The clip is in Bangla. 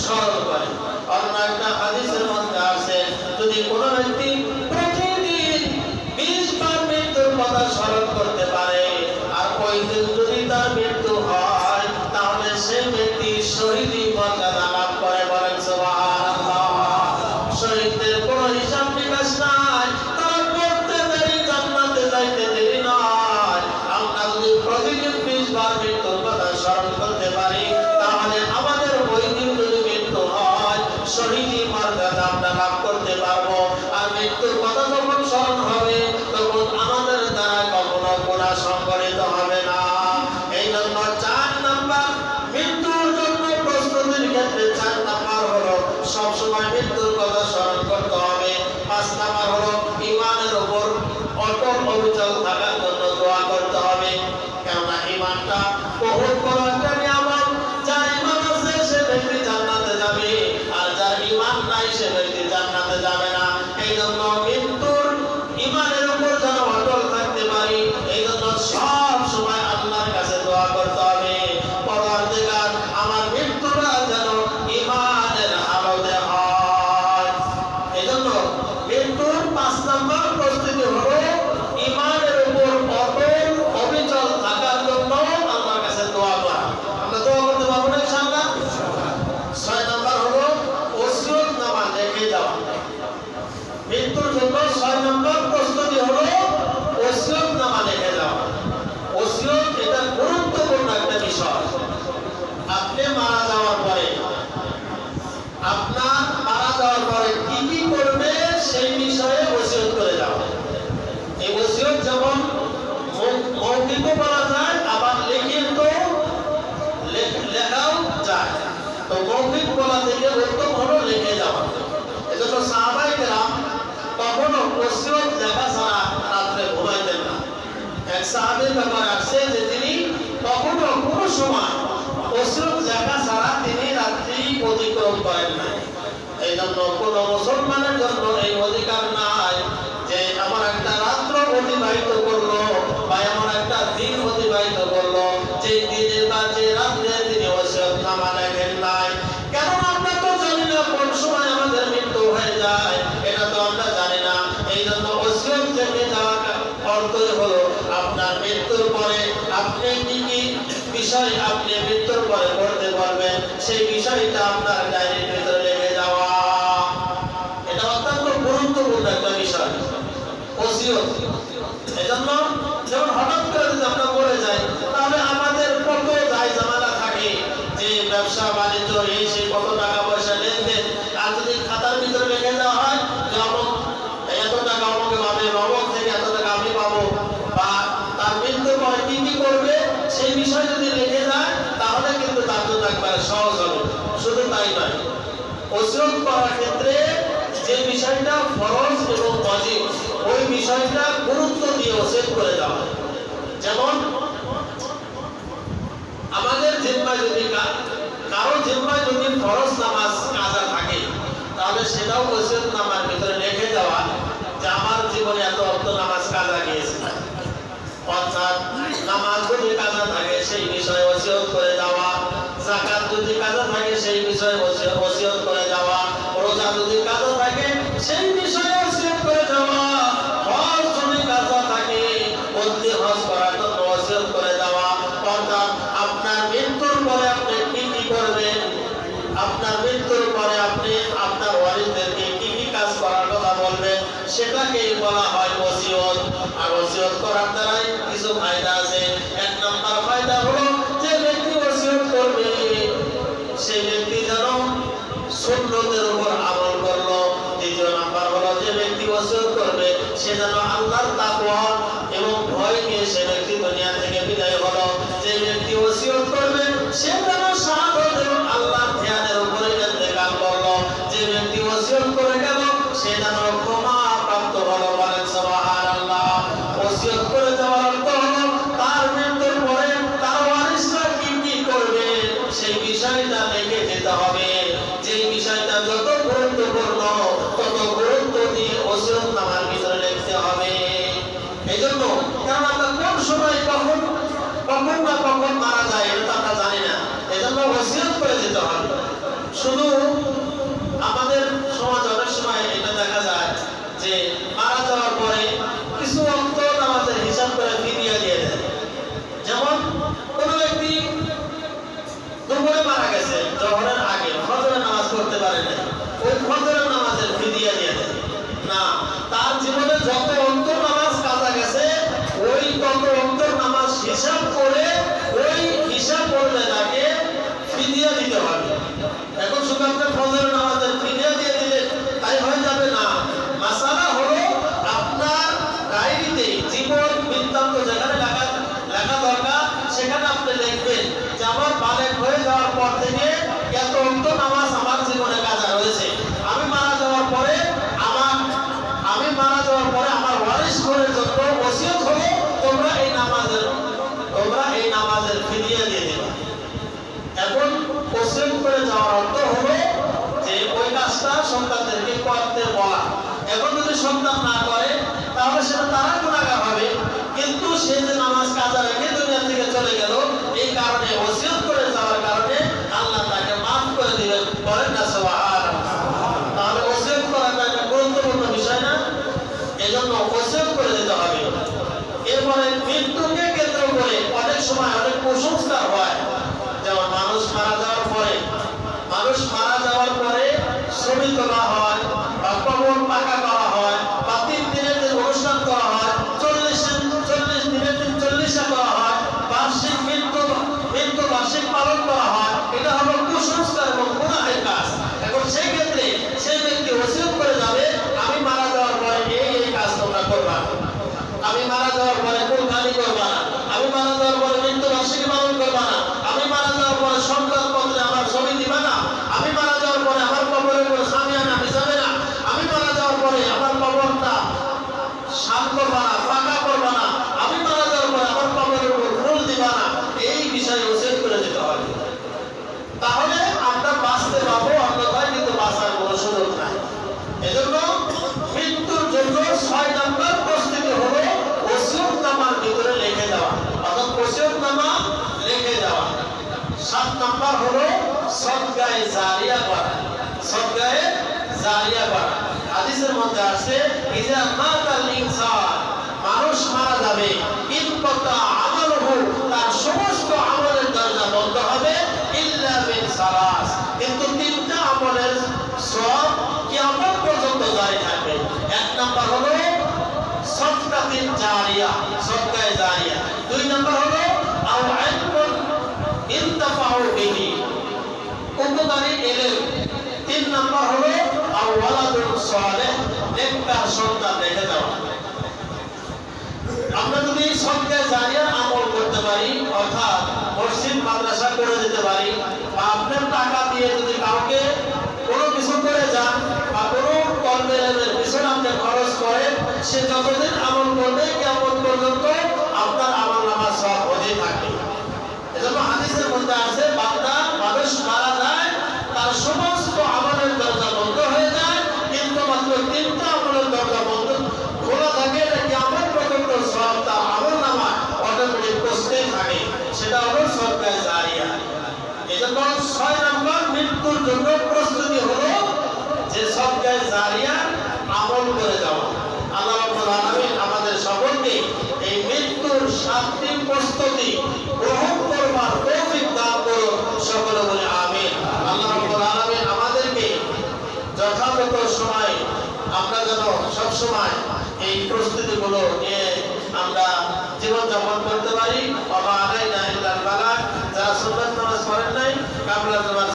স্মরণ করে। অন্য একটা হাদিসের মধ্যে আছে, যদি কোনো ব্যক্তি প্রতিদিন 20 বার মৃত্যুর কথা স্মরণ করতে পারে আর ওই দিন যদি তার মৃত্যু হয়, তাহলে সেই ব্যক্তি শহীদি মর্যাদা লাভ করে। বলেন সুবহানাল্লাহ। শহীদদের কোনো হিসাব নিকাশ নাই, তারা মরতে দেরি, জান্নাতে যাইতে দেরি নয়। আমরা যদি প্রতিদিন 20 বার মৃত্যুর কথা স্মরণ করতে পারি, তাহলে আমাদের ওই দিন যদি মৃত্যু হয়, শহীদি মর্যাদা আমরা লাভ করতে পারবো। আর মৃত্যুর কথা যখন স্মরণ হবে, তখন আমাদের দ্বারা কখনো গুনাহ সংঘটিত হবে না। এই জন্য 4 নাম্বার মৃত্যুর জন্য প্রস্তুতির ক্ষেত্রে 4 নাম্বার হলো সবসময় মৃত্যুর কথা স্মরণ করতে হবে। 5 নাম্বার হলো ঈমানের উপর অটল অবিচল থাকার জন্য দোয়া করতে হবে। কেননা ঈমানটা বহুত বড় একটা নিয়ামত। যার ঈমান আছে সে ব্যক্তি জান্নাতে যাবে, আর যার ঈমান নাই সে ব্যক্তি জান্নাতে যাবে না। এই জন্য মৃত্যুর ঈমানের উপর যেন অটল থাকতে পারি, এই জন্য সব সময় আল্লাহর কাছে দোয়া করতে হবে, পরওয়ারদিগার আমার মৃত্যুটা যেন ঈমানের হালতে হয়। এই জন্য মৃত্যুর 5 নম্বর প্রস্তুতি হলো ঈমানের উপর অটল অবিচল থাকার জন্য আল্লাহর কাছে দোয়া করা। আমরা দোয়া করতে পারবো না ইনশাআল্লাহ। 6 নম্বর হলো ওসিয়ত নামা লিখে যাওয়া। মৃত্যুর জন্য 6 নম্বর প্রস্তুতি হলো ওসিয়ত নামা লিখে যাওয়া। ওসিয়ত এটা গুরুত্বপূর্ণ একটা বিষয়। আপনি মারা যাওয়ার পরে, আপনার মারা যাওয়ার পরে কি কি করবে সেই বিষয়ে ওসিয়ত করে যাওয়া। এই ওসিয়ত যেমন মৌখিকও বলা যায়, আবার লিখিত লেখাও যায়। তো মৌখিক বলা থেকে উত্তম হলো লিখে যাওয়া। এজন্য সাহাবায়ে কেরাম কখনো ওসিয়ত লেখা ছাড়া রাত্রে ঘুমাইতেন না। এক সাহাবীর ব্যাপারে আসছে যে তিনি কখনো কোনো সময় ওসিয়ত লেখা ছাড়া তিনি রাত্রি অতিক্রম করেন না। এই জন্য কোনো মুসলমানের জন্য এই অধিকার নাই যে আমার একটা রাত্র অতিবাহিত করলো বা এমন একটা দিন অতিবাহিত করলো যে দিনে বা যে রাত্রে তিনি ওসিয়ত নামা লেখেন নাই। কেন আমরা তো জানি না কোন সময় আমাদের মৃত্যু হয়ে যায়, এটা তো আমরা জানি না। এই জন্য ওসিয়ত লিখে যাওয়াটা অর্থই হলো আপনার মৃত্যুর পরে আপনি কি কি বিষয় আপনি মৃত্যুর পরে করতে পারবেন সেই বিষয়টা আপনার ডায়েরির ভিতরে লিখে যাওয়া। এটা অত্যন্ত গুরুত্বপূর্ণ একটা বিষয় ওসিয়ত। এজন্য যেমন হঠাৎ করে যদি আমরা মরে যাই, তাহলে আমাদের কত দায় ঝামেলা থাকে, যে ব্যবসা বাণিজ্য এই সেই কত টাকা পয়সা লেনদেন, আর যদি খাতার ভিতরে লিখে দেওয়া হয় যে এত টাকা আমাকে পাবে, অমুক থেকে এত টাকা আমি পাবো, বা তার মৃত্যুর পরে কি কি করবে সেই বিষয় যদি লিখে যায়, তাহলে কিন্তু তার জন্য একবারে সহজ হবে। শুধু তাই নয়, ওসিয়ত করার ক্ষেত্রে যে বিষয়টা ফরজ এবং ওয়াজিব, ওই বিষয়টা গুরুত্ব দিয়ে ওসিয়ত করে দেওয়া। যেমন আমাদের জিম্মায় যদি কারো জিম্মায় যদি ফরজ নামাজ কাজা থাকে, তাহলে সেটাও ওসিয়ত নামার ভিতরে লিখে দেওয়া যে আমার জীবনে এত অর্থ নামাজ কাজা গিয়েছে। অর্থাৎ নামাজ যদি কাজা থাকে সেই বিষয়ে ওসিয়ত করে যাওয়া, যাকাত যদি কাজা থাকে সেই বিষয়ে ওসিয়ত করে যাওয়া, রোজা যদি কাজা থাকে সেই বিষয়ে ওসিয়ত করে যাওয়া, হজ যদি কাজা থাকে বন্দি হজ করার জন্য ওসিয়ত করে যাওয়া। অর্থাৎ আপনার মৃত্যুর পরে আপনি কি কি করবেন, আপনার মৃত্যুর পরে আপনি আপনার ওয়ারিসদেরকে কি কি কাজ করার কথা বলবেন, সেটাকেই বলা হয় ওসিয়ত। আর ওসিয়ত করার দ্বারাই কিছু ফায়দা আছে। 1 নম্বর ফায়দা হলো যে ব্যক্তি ওসিয়ত করবে সেই ব্যক্তি যেন সুন্নতের উপর আমল করলো। 2 নম্বর হলো যে ব্যক্তি ওসিয়ত করবে সে যেন আল্লাহর তাকওয়া এবং ভয় নিয়ে সে ব্যক্তি দুনিয়া থেকে বিদায় হলো। যে ব্যক্তি ওসিয়ত করবে সে যেন শাহাদাত এবং আল্লাহর ধ্যানের উপরে ইন্তেকাল করলো। যে ব্যক্তি ওসিয়ত করে গেল সে যেন ক্ষমা প্রাপ্ত হলো। বলেন সুবহানাল্লাহ। ওসিয়ত করে যাওয়ার অর্থ হলো তার মৃত্যুর পরে তার ওয়ারিসরা কি কি করবে সেই বিষয়টা লিখে যেতে হবে। যে বিষয়টা যত গুরুত্বপূর্ণ তত গুরুত্ব দিয়ে ওসিয়ত নামার ভিতরে লিখতে হবে। এই জন্য কারণ আমরা কোন সময় কখন না কখন মারা যায় এটা আমরা জানি না। এই জন্য ওসিয়ত করে যেতে হবে। শুধু এখন ওসিয়ত করে যাওয়ার অর্থ হলো যে ওই কাজটা সন্তানদেরকে করতে বলা। এখন যদি সন্তান না করে তাহলে সেটা তারা গুনাহগার হবে, কিন্তু সে যে নামাজ কাজা রেখে দুনিয়া থেকে চলে গেল, এই কারণে ওসিয়ত করে যাওয়ার কারণে আল্লাহ তাকে মাফ করে দিবেন। বলেন না সুবহানাল্লাহ। তাহলে ওসিয়ত করাটা একটা গুরুত্বপূর্ণ বিষয় না? এজন্য ওসিয়ত করে দিতে হবে। এরপরে মৃত্যুকে কেন্দ্র করে অনেক সময় অনেক কুসংস্কার হয়। যেমন মানুষ মারা যাওয়ার পরে ছবি তোলা হয়, বা কবর পাকা করা হয়, বা 3 দিনের দিন অনুষ্ঠান করা হয়, 40 দিনের দিন 40 করা হয়, বার্ষিক মৃত্যু বার্ষিক পালন করা হয়। এটা হলো কুসংস্কার এবং গুনাহের কাজ। এখন সেই ক্ষেত্রে সেই ব্যক্তি ওসিয়ত করে যাবে, আমি মারা যাওয়ার পরে এই কাজ তোমরা করবা, আমি মারা যাওয়ার পরে কুরবানি করবা না, আমি মারা যাওয়ার পরে মৃত্যু বার্ষিকী পালন করবা না, আমি মারা যাওয়ার পরে সন্তান পত্রে আমার ছবি দিবা না, আমি মারা যাওয়ার পরে আমার কবরের উপর সামিয়ানা বিছাবে না, আমি মারা যাওয়ার পরে আমার কবরটা সাফ করবা না, পাকা করবা না, আমি মারা যাওয়ার পরে আমার কবরের উপর ফুল দিবা না। এই বিষয়ে ওসিয়ত করে দিতে হবে। তাহলে আমরা বাঁচতে পারবো, অন্যথায় কিন্তু বাঁচার কোনো সুযোগ নাই। এজন্য মৃত্যুর জন্য 6 নম্বর প্রস্তুতি হলো ওসিয়তনামার ভিতরে লিখে দেওয়া, অর্থাৎ ওসিয়তনামা লিখে দেওয়া। 7 নম্বর হলো সদকায়ে জারিয়া করা। সদকায়ে জারিয়া করা হাদিসের মধ্যে আছে, ইজা মাতাল ইনসান, মানুষ মারা যাবে, ইনকাতা আমালুহু, তার সমস্ত আমলের দরজা বন্ধ হবে, ইল্লা মিন সালাস, কিন্তু 3টা আমলের সওয়াব কিয়ামত পর্যন্ত জারি থাকবে। 1 নাম্বার হলো সদকাতুন জারিয়া, সদকায়ে জারিয়া। 2 নাম্বার হলো আও ইলমুন ইনতাফাউ বিহি, উপকারী ইলম। 3 নাম্বার হলো আও ওয়ালাদুন সালেহ, নেককার সন্তান রেখে দেওয়া। আমরা যদি সদকায়ে জারিয়ার আমল করতে পারি, অর্থাৎ মসজিদ মাদ্রাসা করে দিতে পারি, বা আপনার টাকা দিয়ে যদি কাউকে কোনো কিছু করে যান, বা কোনো কর্মের পিছনে আপনি খরচ করেন, সে যতদিন আমল করবে কিয়ামত পর্যন্ত আপনার আমলনামা সওয়াব হতে থাকবে। এজন্য হাদিসের মধ্যে আছে, বান্দা মানুষ মারা যায়, তার সমস্ত আমলের দরজা বন্ধ হয়ে যায়, কিন্তু মাত্র 3টা আমলের দরজা বন্ধ খোলা থাকে, কিয়ামত পর্যন্ত সওয়াব তার আমলনামা অটোমেটিক পৌঁছতেই থাকে। সেটা হলো সদকায়ে জারিয়া। এজন্য 6 নম্বর মৃত্যুর জন্য প্রস্তুতি হলো যে সদকায়ে জারিয়া আমল করে যাওয়া। আল্লাহ রাব্বুল আলামিন আমাদের সকলকে এই মৃত্যুর 7টি প্রস্তুতি গ্রহণ করবার তৌফিক দান করুন। সকলে বলে আমিন। আল্লাহ রাব্বুল আলামিন আমাদেরকে যথাযথ সময় আমরা যেন সব সময় এই প্রস্তুতিগুলো নিয়ে আমরা জীবনযাপন করতে পারি। ওয়া মা আলাইনা ইল্লাল বালাগ। যারা সুন্নাত নামাজ পড়েন নাই, কাবলা